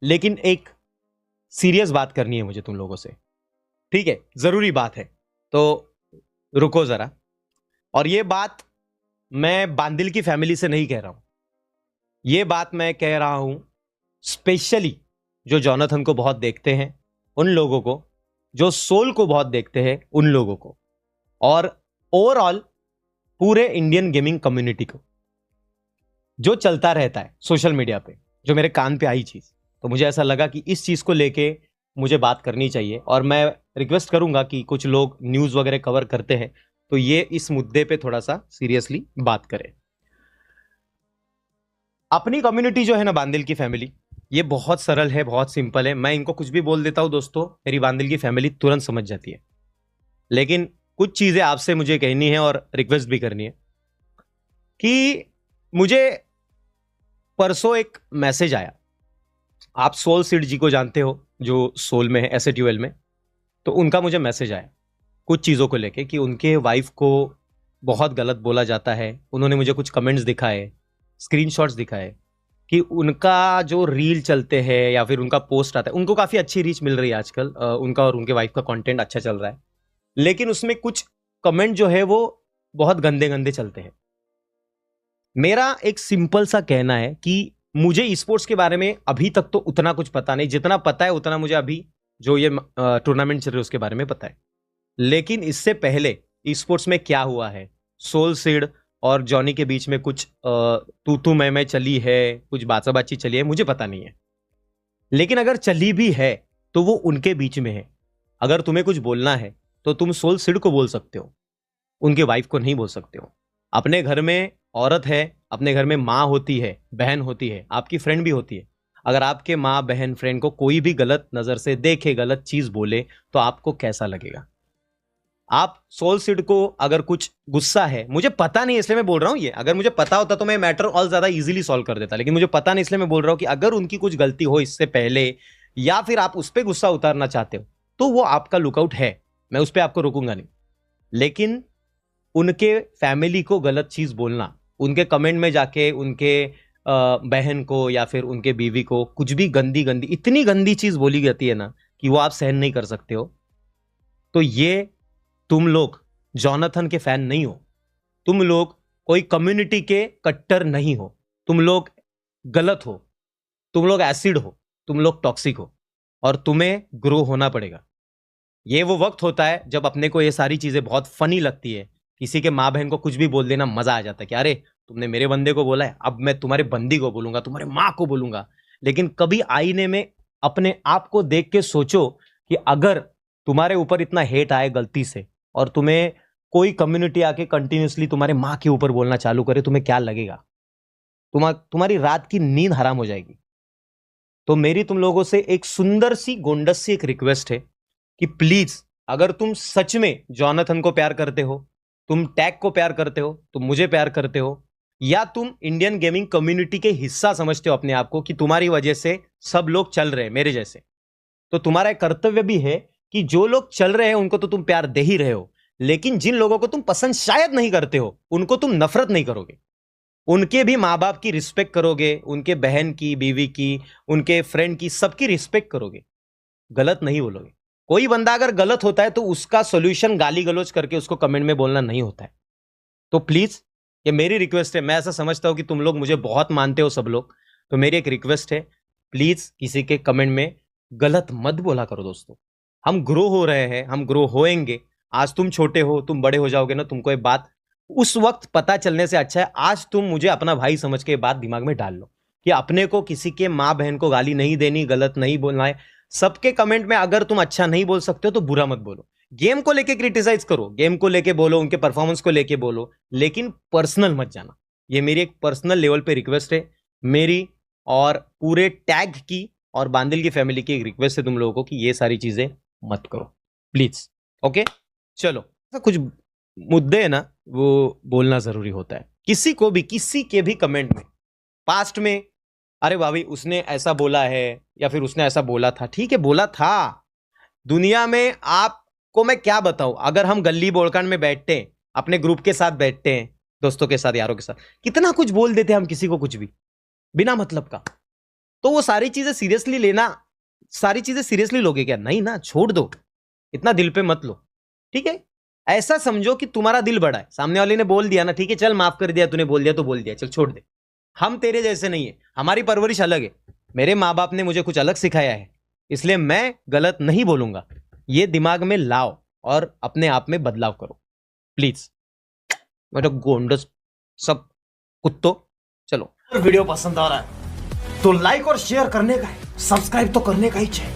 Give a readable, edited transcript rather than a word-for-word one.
लेकिन एक सीरियस बात करनी है मुझे तुम लोगों से, ठीक है? जरूरी बात है, तो रुको जरा। और ये बात मैं बांदिल की फैमिली से नहीं कह रहा हूं, ये बात मैं कह रहा हूं स्पेशली जो जॉनथन को बहुत देखते हैं उन लोगों को, जो सोल को बहुत देखते हैं उन लोगों को, और ओवरऑल पूरे इंडियन गेमिंग कम्युनिटी को। जो चलता रहता है सोशल मीडिया पे, जो मेरे कान पे आई चीज, तो मुझे ऐसा लगा कि इस चीज को लेके मुझे बात करनी चाहिए। और मैं रिक्वेस्ट करूंगा कि कुछ लोग न्यूज वगैरह कवर करते हैं तो ये इस मुद्दे पे थोड़ा सा सीरियसली बात करें। अपनी कम्युनिटी जो है ना, बांदिल की फैमिली, ये बहुत सरल है, बहुत सिंपल है। मैं इनको कुछ भी बोल देता हूं दोस्तों, मेरी बांदिल की फैमिली तुरंत समझ जाती है। लेकिन कुछ चीजें आपसे मुझे कहनी है और रिक्वेस्ट भी करनी है कि मुझे परसों एक मैसेज आया। आप सोल सीड जी को जानते हो, जो सोल में है, एसएट्यूएल में। तो उनका मुझे मैसेज आया कुछ चीज़ों को लेके कि उनके वाइफ को बहुत गलत बोला जाता है। उन्होंने मुझे कुछ कमेंट्स दिखाए, स्क्रीनशॉट्स दिखाए कि उनका जो रील चलते हैं या फिर उनका पोस्ट आता है, उनको काफ़ी अच्छी रीच मिल रही है आजकल, उनका और उनके वाइफ का कंटेंट अच्छा चल रहा है, लेकिन उसमें कुछ कमेंट जो है वो बहुत गंदे गंदे चलते हैं। मेरा एक सिंपल सा कहना है कि मुझे स्पोर्ट्स के बारे में अभी तक तो उतना कुछ पता नहीं, जितना पता है उतना मुझे अभी जो ये टूर्नामेंट चल रही है उसके बारे में पता है। लेकिन इससे पहले स्पोर्ट्स में क्या हुआ है, सोल सीड और जॉनी के बीच में कुछ तू तू मैं चली है, कुछ बाचाबाची चली है, मुझे पता नहीं है। लेकिन अगर चली भी है तो वो उनके बीच में है। अगर तुम्हें कुछ बोलना है तो तुम सोल सीड को बोल सकते हो, उनके वाइफ को नहीं बोल सकते हो। अपने घर में औरत है, अपने घर में माँ होती है, बहन होती है, आपकी फ्रेंड भी होती है। अगर आपके माँ बहन फ्रेंड को कोई भी गलत नजर से देखे, गलत चीज बोले, तो आपको कैसा लगेगा? आप सोल सीड को अगर कुछ गुस्सा है, मुझे पता नहीं इसलिए मैं बोल रहा हूं ये, अगर मुझे पता होता तो मैं मैटर और ज्यादा इजीली सॉल्व कर देता, लेकिन मुझे पता नहीं इसलिए मैं बोल रहा हूं कि अगर उनकी कुछ गलती हो इससे पहले, या फिर आप उस पर गुस्सा उतारना चाहते हो, तो वो आपका लुकआउट है, मैं उस पर आपको रोकूंगा नहीं। लेकिन उनके फैमिली को गलत चीज बोलना, उनके कमेंट में जाके उनके बहन को या फिर उनके बीवी को कुछ भी गंदी गंदी, इतनी गंदी चीज बोली जाती है ना कि वो आप सहन नहीं कर सकते हो, तो ये तुम लोग जॉनथन के फैन नहीं हो, तुम लोग कोई कम्युनिटी के कट्टर नहीं हो, तुम लोग गलत हो, तुम लोग एसिड हो, तुम लोग टॉक्सिक हो, और तुम्हें ग्रो होना पड़ेगा। ये वो वक्त होता है जब अपने को ये सारी चीजें बहुत फनी लगती है। किसी के माँ बहन को कुछ भी बोल देना मजा आ जाता है कि अरे तुमने मेरे बंदे को बोला है, अब मैं तुम्हारे बंदी को बोलूंगा, तुम्हारे माँ को बोलूंगा। लेकिन कभी आईने में अपने आप को देख के सोचो कि अगर तुम्हारे ऊपर इतना हेट आए गलती से, और तुम्हें कोई कम्युनिटी आके कंटिन्यूसली तुम्हारे माँ के ऊपर बोलना चालू करे, तुम्हें क्या लगेगा? तुम्हारी रात की नींद हराम हो जाएगी। तो मेरी तुम लोगों से एक सुंदर सी गोंडस सी एक रिक्वेस्ट है कि प्लीज, अगर तुम सच में जॉनथन को प्यार करते हो, तुम टैग को प्यार करते हो, तुम मुझे प्यार करते हो, या तुम इंडियन गेमिंग कम्युनिटी के हिस्सा समझते हो अपने आप को कि तुम्हारी वजह से सब लोग चल रहे हैं मेरे जैसे, तो तुम्हारा एक कर्तव्य भी है कि जो लोग चल रहे हैं उनको तो तुम प्यार दे ही रहे हो, लेकिन जिन लोगों को तुम पसंद शायद नहीं करते हो उनको तुम नफरत नहीं करोगे। उनके भी माँ बाप की रिस्पेक्ट करोगे, उनके बहन की, बीवी की, उनके फ्रेंड की, सबकी रिस्पेक्ट करोगे, गलत नहीं बोलोगे। कोई बंदा अगर गलत होता है तो उसका सोल्यूशन गाली गलौज करके उसको कमेंट में बोलना नहीं होता है। तो प्लीज, ये मेरी रिक्वेस्ट है, मैं ऐसा समझता हूं कि तुम लोग मुझे बहुत मानते हो सब लोग, तो मेरी एक रिक्वेस्ट है, प्लीज किसी के कमेंट में गलत मत बोला करो दोस्तों। हम ग्रो हो रहे हैं, हम ग्रो होएंगे। आज तुम छोटे हो, तुम बड़े हो जाओगे ना, तुमको ये बात उस वक्त पता चलने से अच्छा है आज तुम मुझे अपना भाई समझ के बात दिमाग में डाल लो कि अपने को किसी के माँ बहन को गाली नहीं देनी, गलत नहीं बोलना है। सबके कमेंट में अगर तुम अच्छा नहीं बोल सकते हो तो बुरा मत बोलो। गेम को लेके क्रिटिसाइज करो, गेम को लेके बोलो, उनके परफॉर्मेंस को लेके बोलो, लेकिन पर्सनल मत जाना। ये मेरी एक पर्सनल लेवल पे रिक्वेस्ट है, मेरी और पूरे टैग की और बांदिल की फैमिली की एक रिक्वेस्ट है तुम लोगों को कि ये सारी चीजें मत करो प्लीज। ओके, चलो, कुछ मुद्दे है ना, वो बोलना जरूरी होता है। किसी को भी, किसी के भी कमेंट में पास्ट में, अरे भाभी उसने ऐसा बोला है या फिर उसने ऐसा बोला था, ठीक है बोला था। दुनिया में आपको मैं क्या बताऊं, अगर हम गली बोड़कांड में बैठते हैं, अपने ग्रुप के साथ बैठते हैं, दोस्तों के साथ, यारों के साथ, कितना कुछ बोल देते हैं हम किसी को, कुछ भी बिना मतलब का। तो वो सारी चीजें सीरियसली लेना, सारी चीजें सीरियसली लोगे क्या? नहीं ना, छोड़ दो, इतना दिल पे मत लो, ठीक है? ऐसा समझो कि तुम्हारा दिल बड़ा है, सामने वाले ने बोल दिया ना, ठीक है चल माफ कर दिया, तूने बोल दिया तो बोल दिया, चल छोड़ दे। हम तेरे जैसे नहीं है, हमारी परवरिश अलग है, मेरे माँ बाप ने मुझे कुछ अलग सिखाया है, इसलिए मैं गलत नहीं बोलूंगा। ये दिमाग में लाओ और अपने आप में बदलाव करो प्लीज। मेरा गोंडस सब कुत्तों, चलो। वीडियो पसंद आ रहा है तो लाइक और शेयर करने का है, सब्सक्राइब तो करने का ही चाहिए।